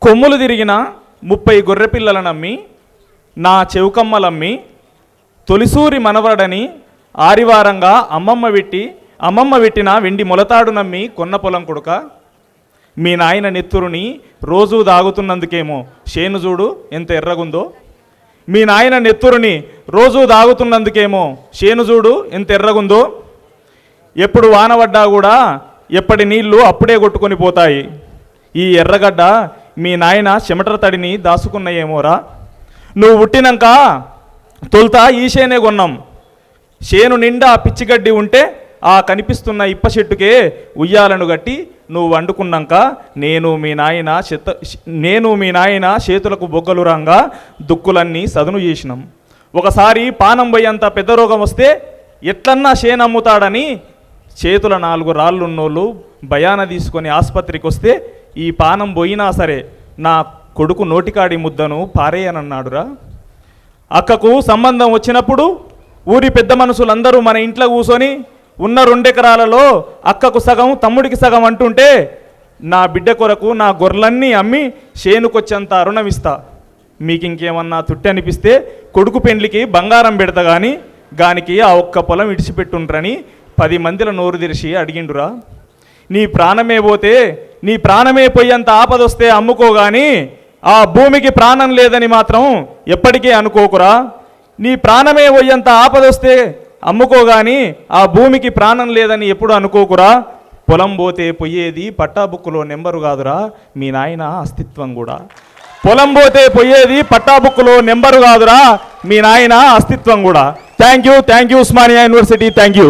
కొమ్ములు తిరిగిన 30 గొర్రెపిల్లలనమ్మి నా చెవుకమ్మలమ్మి తొలిసూరి మనవడని ఆరివారంగా అమ్మమ్మ పెట్టిన వెండి మొలతాడు నమ్మి కొన్న పొలం కొడుక. మీ నాయన నెత్తురుని రోజూ దాగుతున్నందుకేమో చేను చూడు ఎంత ఎర్రగుందో. మీ నాయన నెత్తురుని రోజూ దాగుతున్నందుకేమో చేను చూడు ఎంత ఎర్రగుందో. ఎప్పుడు వానపడ్డా కూడా ఎప్పటి నీళ్లు అప్పుడే కొట్టుకొని పోతాయి. ఈ ఎర్రగడ్డ మీ నాయన చెమటర తడిని దాసుకున్నాయేమోరా. నువ్వు పుట్టినాక తొలుత ఈ చేనే కొన్నాం. చేను నిండా పిచ్చిగడ్డి ఉంటే ఆ కనిపిస్తున్న ఇప్ప చెట్టుకే ఉయ్యాలను గట్టి నువ్వు వండుకున్నాక నేను మీ నాయన చేతులకు బొగ్గలు రంగా దుక్కులన్నీ సదును చేసినాం. ఒకసారి పానం పోయేంత పెద్ద రోగం వస్తే ఎట్లన్నా చేనమ్ముతాడని చేతుల 4 రాళ్ళున్నోళ్ళు భయాన తీసుకొని ఆసుపత్రికి వస్తే ఈ పానం పోయినా సరే నా కొడుకు నోటికాడి ముద్దను పారేయనన్నాడురా. అక్కకు సంబంధం వచ్చినప్పుడు ఊరి పెద్ద మనుషులందరూ మన ఇంట్లో కూర్చొని ఉన్న 2 ఎకరాలలో అక్కకు సగం తమ్ముడికి సగం అంటుంటే నా బిడ్డ కొరకు నా గొర్రెలన్నీ అమ్మి చేనుకొచ్చేంత రుణమిస్తా. మీకు ఇంకేమన్నా తుట్టి అనిపిస్తే కొడుకు పెండ్లికి బంగారం పెడతా కానీ గానికి ఆ ఒక్క పొలం ఇడిచిపెట్టుండ్రని 10 మందిల నోరు తెరిచి అడిగిండురా. నీ ప్రాణమే పోయేంత ఆపదొస్తే అమ్ముకోగాని ఆ భూమికి ప్రాణం లేదని మాత్రం ఎప్పటికీ అనుకోకురా. నీ ప్రాణమే పోయేంత ఆపదొస్తే అమ్ముకోగాని ఆ భూమికి ప్రాణం లేదని ఎప్పుడు అనుకోకురా. పొలం పోతే పోయేది పట్టాబుక్కులో నెంబరు కాదురా మీ నాయన అస్తిత్వం కూడా. పొలం పోతే పోయేది పట్టాబుక్కులో నెంబరు కాదురా మీ నాయన అస్తిత్వం కూడా. Thank you Osmania university. Thank you.